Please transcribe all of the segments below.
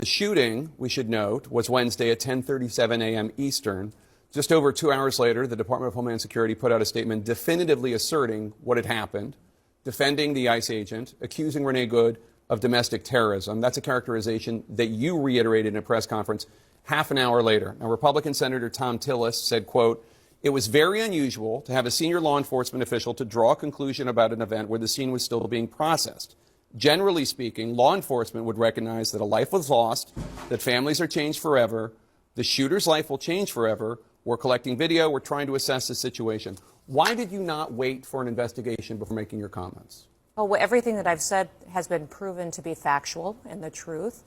The shooting, we should note, was Wednesday at 10:37 a.m. Eastern. Just over 2 hours later, the Department of Homeland Security put out a statement definitively asserting what had happened, defending the ICE agent, accusing Renee Good of domestic terrorism. That's a characterization that you reiterated in a press conference half an hour later. Now, Republican Senator Tom Tillis said, quote, "It was very unusual to have a senior law enforcement official to draw a conclusion about an event where the scene was still being processed. Generally speaking, law enforcement would recognize that a life was lost, that families are changed forever, the shooter's life will change forever. We're collecting video. We're trying to assess the situation." Why did you not wait for an investigation before making your comments? Well, everything that I've said has been proven to be factual and the truth.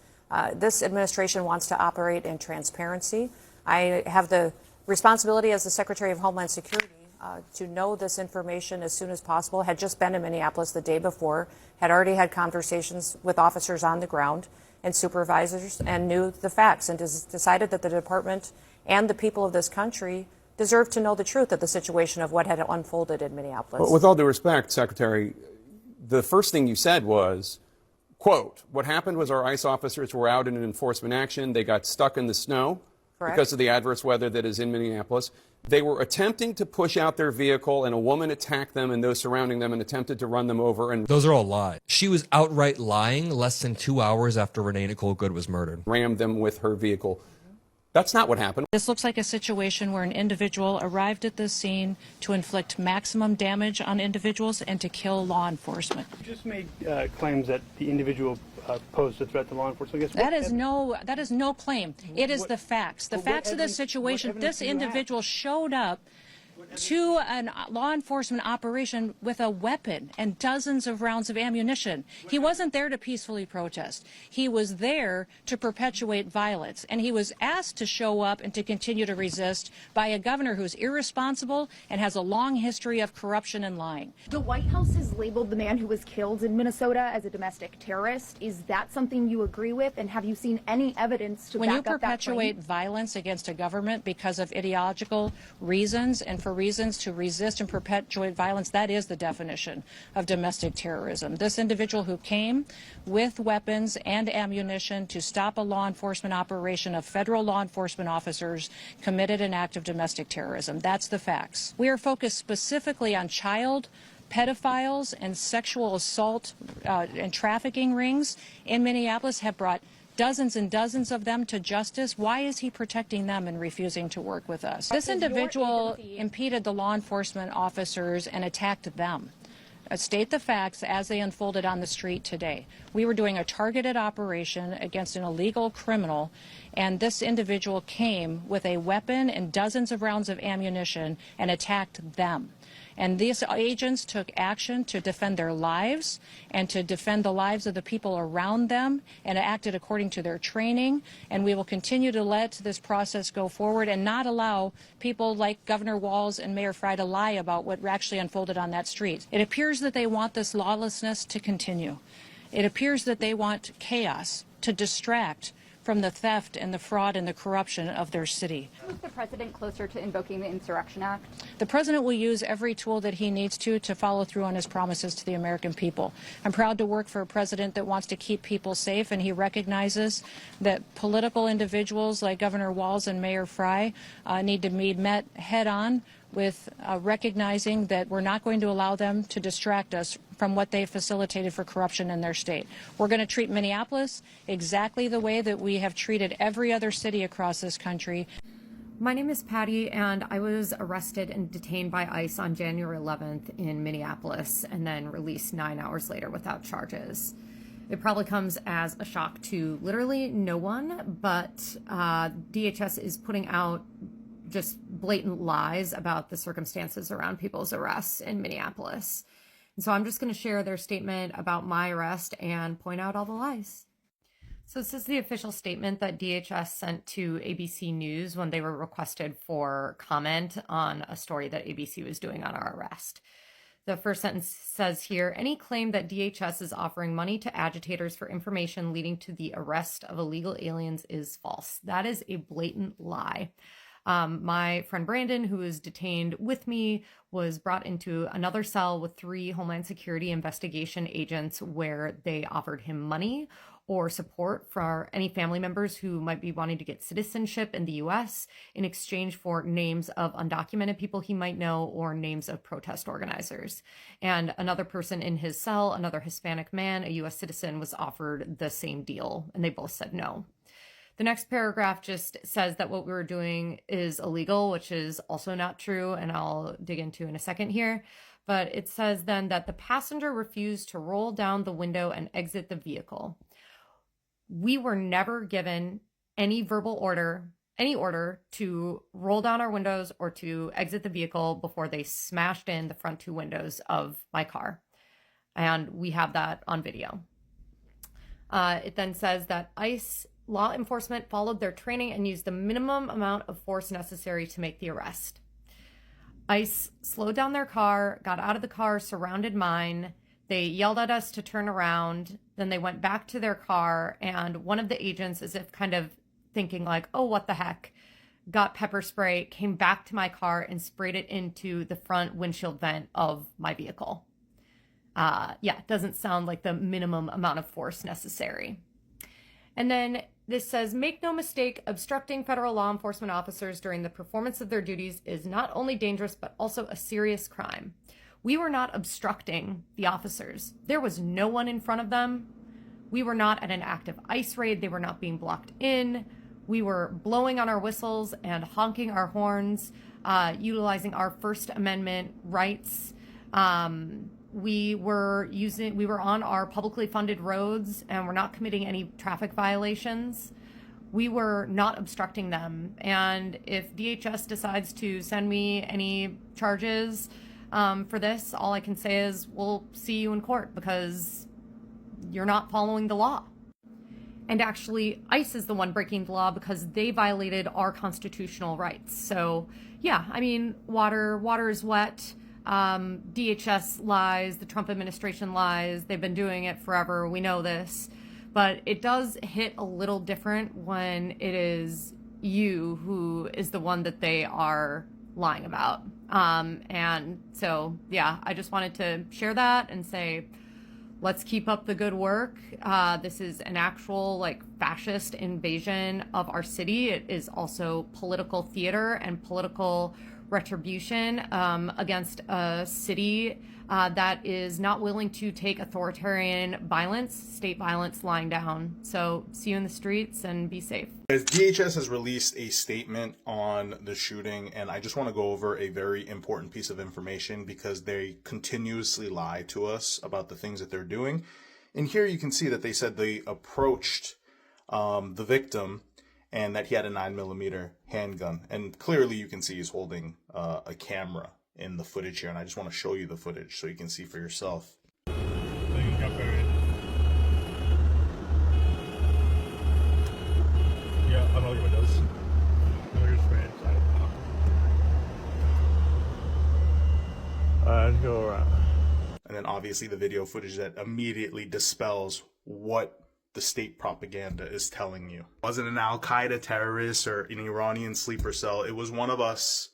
This administration wants to operate in transparency. I have the responsibility as the Secretary of Homeland Security to know this information as soon as possible. Had just been in Minneapolis the day before, had already had conversations with officers on the ground and supervisors, and knew the facts, and decided that the department and the people of this country deserve to know the truth of the situation of what had unfolded in Minneapolis. But with all due respect, Secretary, the first thing you said was, quote, "What happened was our ICE officers were out in an enforcement action. They got stuck in the snow." Correct. Because of the adverse weather that is in Minneapolis. They were attempting to push out their vehicle, and a woman attacked them and those surrounding them and attempted to run them over. And those are all lies. She was outright lying less than 2 hours after Renee Nicole Good was murdered. Rammed them with her vehicle. That's not what happened. This looks like a situation where an individual arrived at the scene to inflict maximum damage on individuals and to kill law enforcement. You just made claims that the individual posed a threat to law enforcement. I guess that is no claim. It is the facts. The facts of the situation. This individual showed up to a law enforcement operation with a weapon and dozens of rounds of ammunition. He wasn't there to peacefully protest. He was there to perpetuate violence, and he was asked to show up and to continue to resist by a governor who's irresponsible and has a long history of corruption and lying. The White House has labeled the man who was killed in Minnesota as a domestic terrorist. Is that something you agree with, and have you seen any evidence to back up that claim? When you perpetuate violence against a government because of ideological reasons and for reasons to resist and perpetuate violence, that is the definition of domestic terrorism. This individual who came with weapons and ammunition to stop a law enforcement operation of federal law enforcement officers committed an act of domestic terrorism. That's the facts. We are focused specifically on child pedophiles and sexual assault and trafficking rings in Minneapolis, have brought dozens and dozens of them to justice. Why is he protecting them and refusing to work with us? This individual impeded the law enforcement officers and attacked them. State the facts as they unfolded on the street today. We were doing a targeted operation against an illegal criminal, and this individual came with a weapon and dozens of rounds of ammunition and attacked them. And these agents took action to defend their lives and to defend the lives of the people around them, and acted according to their training. And we will continue to let this process go forward and not allow people like Governor Walz and Mayor Frey to lie about what actually unfolded on that street. It appears that they want this lawlessness to continue. It appears that they want chaos to distract from the theft and the fraud and the corruption of their city. Is the president closer to invoking the Insurrection Act? The president will use every tool that he needs to follow through on his promises to the American people. I'm proud to work for a president that wants to keep people safe, and he recognizes that political individuals like Governor Walz and Mayor Frey need to be met head on with recognizing that we're not going to allow them to distract us from what they facilitated for corruption in their state. We're going to treat Minneapolis exactly the way that we have treated every other city across this country. My name is Patty, and I was arrested and detained by ICE on January 11th in Minneapolis and then released 9 hours later without charges. It probably comes as a shock to literally no one, but DHS is putting out just blatant lies about the circumstances around people's arrests in Minneapolis. And so I'm just going to share their statement about my arrest and point out all the lies. So this is the official statement that DHS sent to ABC News when they were requested for comment on a story that ABC was doing on our arrest. The first sentence says here, any claim that DHS is offering money to agitators for information leading to the arrest of illegal aliens is false. That is a blatant lie. My friend Brandon, who was detained with me, was brought into another cell with 3 Homeland Security investigation agents where they offered him money or support for any family members who might be wanting to get citizenship in the US in exchange for names of undocumented people he might know or names of protest organizers. And another person in his cell, another Hispanic man, a US citizen, was offered the same deal, and they both said no. The next paragraph just says that what we were doing is illegal, which is also not true, and I'll dig into in a second here. But it says then that the passenger refused to roll down the window and exit the vehicle. We were never given any verbal order, any order to roll down our windows or to exit the vehicle before they smashed in the front two windows of my car. And we have that on video. It then says that ICE law enforcement followed their training and used the minimum amount of force necessary to make the arrest. ICE slowed down their car, got out of the car, surrounded mine. They yelled at us to turn around. Then they went back to their car, and one of the agents, as if kind of thinking like, oh, what the heck, got pepper spray, came back to my car and sprayed it into the front windshield vent of my vehicle. It doesn't sound like the minimum amount of force necessary. And then this says, make no mistake, obstructing federal law enforcement officers during the performance of their duties is not only dangerous, but also a serious crime. We were not obstructing the officers. There was no one in front of them. We were not at an active ICE raid. They were not being blocked in. We were blowing on our whistles and honking our horns, utilizing our First Amendment rights. We were on our publicly funded roads, and we're not committing any traffic violations. We were not obstructing them. And if DHS decides to send me any charges for this, all I can say is we'll see you in court because you're not following the law. And actually, ICE is the one breaking the law because they violated our constitutional rights. So yeah, I mean, water is wet. DHS lies, the Trump administration lies. They've been doing it forever. We know this. But it does hit a little different when it is you who is the one that they are lying about. And so, yeah, I just wanted to share that and say, let's keep up the good work. This is an actual fascist invasion of our city. It is also political theater and political retribution against a city that is not willing to take authoritarian violence, state violence lying down. So see you in the streets and be safe. DHS has released a statement on the shooting, and I just want to go over a very important piece of information because they continuously lie to us about the things that they're doing. And here you can see that they said they approached the victim and that he had a 9mm handgun. And clearly you can see he's holding a camera in the footage here. And I just want to show you the footage so you can see for yourself. Yeah, I know your windows. I know your screen inside. Let's go around. And then obviously the video footage that immediately dispels what the state propaganda is telling you. It wasn't an Al-Qaeda terrorist or an Iranian sleeper cell. It was one of us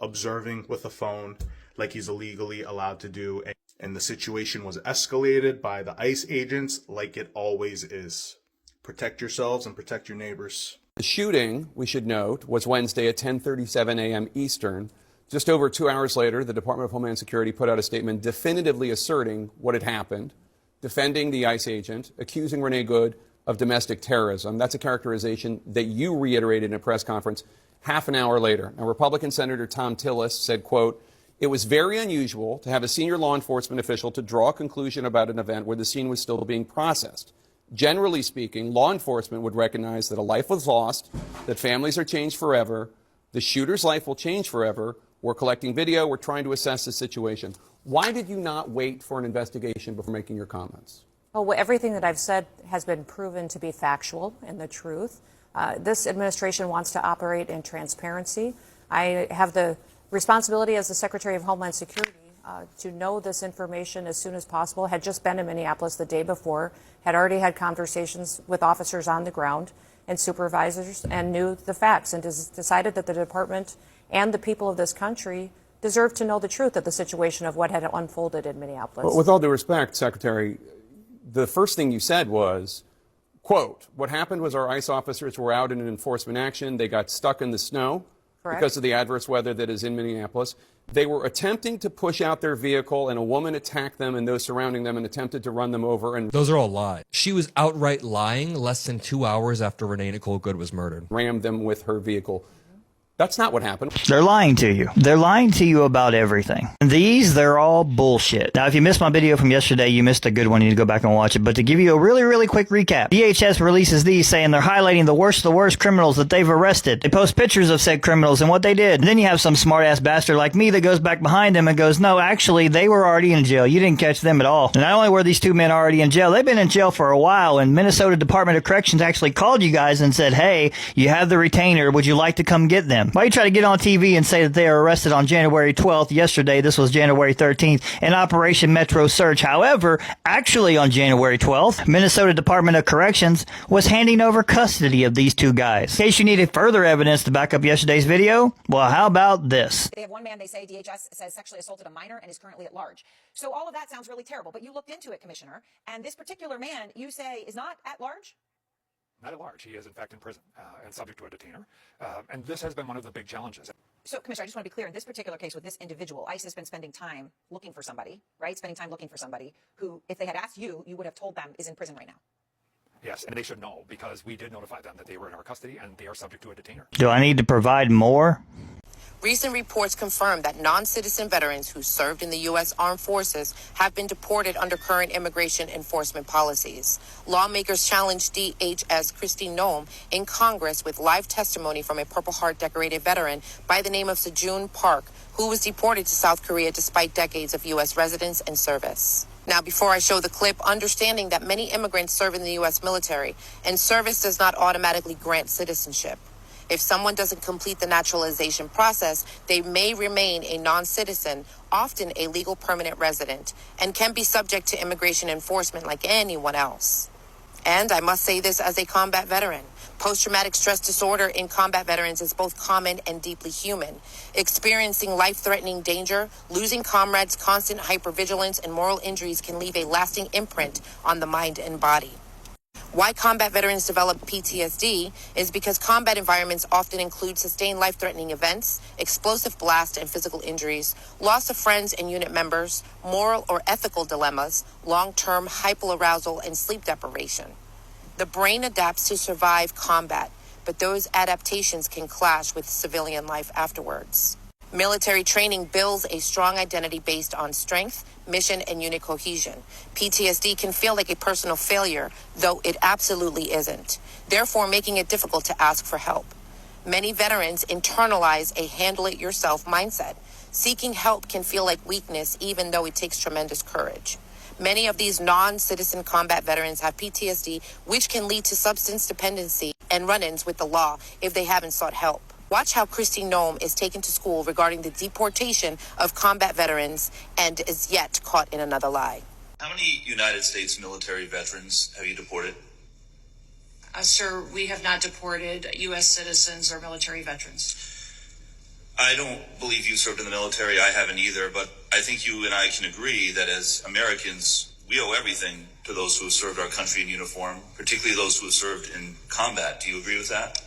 observing with a phone like he's illegally allowed to do. And the situation was escalated by the ICE agents like it always is. Protect yourselves and protect your neighbors. The shooting, we should note, was Wednesday at 10:37 a.m. Eastern. Just over 2 hours later, the Department of Homeland Security put out a statement definitively asserting what had happened, defending the ICE agent, accusing Renee Good of domestic terrorism. That's a characterization that you reiterated in a press conference half an hour later. Now, Republican Senator Tom Tillis said, quote, "It was very unusual to have a senior law enforcement official to draw a conclusion about an event where the scene was still being processed. Generally speaking, law enforcement would recognize that a life was lost, that families are changed forever, the shooter's life will change forever. We're collecting video. We're trying to assess the situation." Why did you not wait for an investigation before making your comments? Well, everything that I've said has been proven to be factual and the truth. This administration wants to operate in transparency. I have the responsibility as the Secretary of Homeland Security to know this information as soon as possible. Had just been in Minneapolis the day before, had already had conversations with officers on the ground and supervisors, and knew the facts, and decided that the department and the people of this country deserve to know the truth of the situation of what had unfolded in Minneapolis. Well, with all due respect, Secretary, the first thing you said was, Quote, what happened was our ICE officers were out in an enforcement action. They got stuck in the snow because of the adverse weather that is in Minneapolis. They were attempting to push out their vehicle, and a woman attacked them and those surrounding them and attempted to run them over. And Those are all lies. She was outright lying less than 2 hours after Renee Nicole Good was murdered. rammed them with her vehicle. That's not what happened. They're lying to you. They're lying to you about everything. They're all bullshit. Now, if you missed my video from yesterday, you missed a good one. You need to go back and watch it. But to give you a really, really quick recap, DHS releases these saying they're highlighting the worst criminals that they've arrested. They post pictures of said criminals and what they did. And then you have some smart-ass bastard like me that goes back behind them and goes, no, actually, they were already in jail. You didn't catch them at all. And not only were these two men already in jail, they've been in jail for a while. And Minnesota Department of Corrections actually called you guys and said, hey, you have the retainer. Would you like to come get them? Why you try to get on TV and say that they were arrested on January 12th. Yesterday, this was January 13th, in Operation Metro Search. However, actually on January 12th, Minnesota Department of Corrections was handing over custody of these two guys. In case you needed further evidence to back up yesterday's video, well, how about this? They have one man, they say DHS says sexually assaulted a minor and is currently at large. So all of that sounds really terrible, but you looked into it, Commissioner, and this particular man, you say, is not at large? Not at large. He is, in fact, in prison and subject to a detainer. And this has been one of the big challenges. So, Commissioner, I just want to be clear. In this particular case with this individual, ICE has been spending time looking for somebody, right? Spending time looking for somebody who, if they had asked you, you would have told them is in prison right now. Yes, and they should know because we did notify them that they were in our custody and they are subject to a detainer. Do I need to provide more? Recent reports confirm that non-citizen veterans who served in the U.S. Armed Forces have been deported under current immigration enforcement policies. Lawmakers challenged DHS Kristi Noem in Congress with live testimony from a Purple Heart decorated veteran by the name of Sejun Park, who was deported to South Korea despite decades of U.S. residence and service. Now, before I show the clip, understanding that many immigrants serve in the U.S. military, and service does not automatically grant citizenship. If someone doesn't complete the naturalization process, they may remain a non-citizen, often a legal permanent resident, and can be subject to immigration enforcement like anyone else. And I must say this as a combat veteran. Post-traumatic stress disorder in combat veterans is both common and deeply human. Experiencing life-threatening danger, losing comrades, constant hypervigilance, and moral injuries can leave a lasting imprint on the mind and body. Why combat veterans develop PTSD is because combat environments often include sustained life-threatening events, explosive blast and physical injuries, loss of friends and unit members, moral or ethical dilemmas, long-term hyperarousal and sleep deprivation. The brain adapts to survive combat, but those adaptations can clash with civilian life afterwards. Military training builds a strong identity based on strength, mission, and unit cohesion. PTSD can feel like a personal failure, though it absolutely isn't, therefore making it difficult to ask for help. Many veterans internalize a handle-it-yourself mindset. Seeking help can feel like weakness, even though it takes tremendous courage. Many of these non-citizen combat veterans have PTSD, which can lead to substance dependency and run-ins with the law if they haven't sought help. Watch how Kristi Noem is taken to school regarding the deportation of combat veterans and is yet caught in another lie. How many United States military veterans have you deported? Sir, we have not deported U.S. citizens or military veterans. I don't believe you served in the military. I haven't either, but I think you and I can agree that as Americans, we owe everything to those who have served our country in uniform, particularly those who have served in combat. Do you agree with that?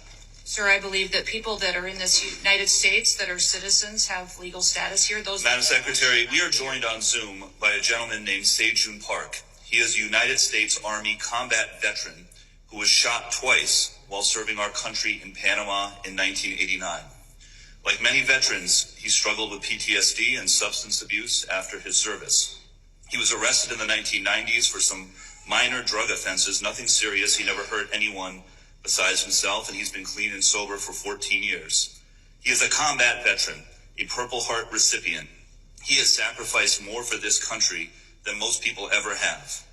Sir, I believe that people that are in this United States that are citizens have legal status here. Madam Secretary, we are joined on Zoom by a gentleman named Sejun Park. He is a United States Army combat veteran who was shot twice while serving our country in Panama in 1989. Like many veterans, he struggled with PTSD and substance abuse after his service. He was arrested in the 1990s for some minor drug offenses, nothing serious. He never hurt anyone besides himself, and he's been clean and sober for 14 years. He is a combat veteran, a Purple Heart recipient. He has sacrificed more for this country than most people ever have.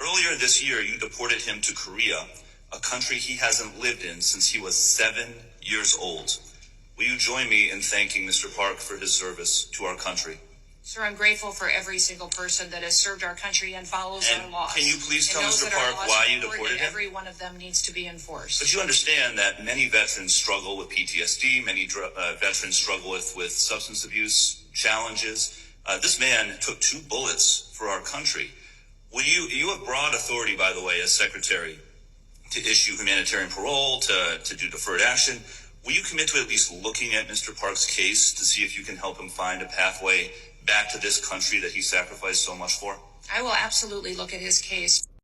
Earlier this year, you deported him to Korea, a country he hasn't lived in since he was 7 years old. Will you join me in thanking Mr. Park for his service to our country? Sir, I'm grateful for every single person that has served our country and follows our laws. Can you please tell Mr. Park why you deported him? Every one of them needs to be enforced. But you understand that many veterans struggle with PTSD, many veterans struggle with substance abuse challenges. This man took 2 bullets for our country. You have broad authority, by the way, as Secretary, to issue humanitarian parole, to do deferred action. Will you commit to at least looking at Mr. Park's case to see if you can help him find a pathway back to this country that he sacrificed so much for? I will absolutely look at his case.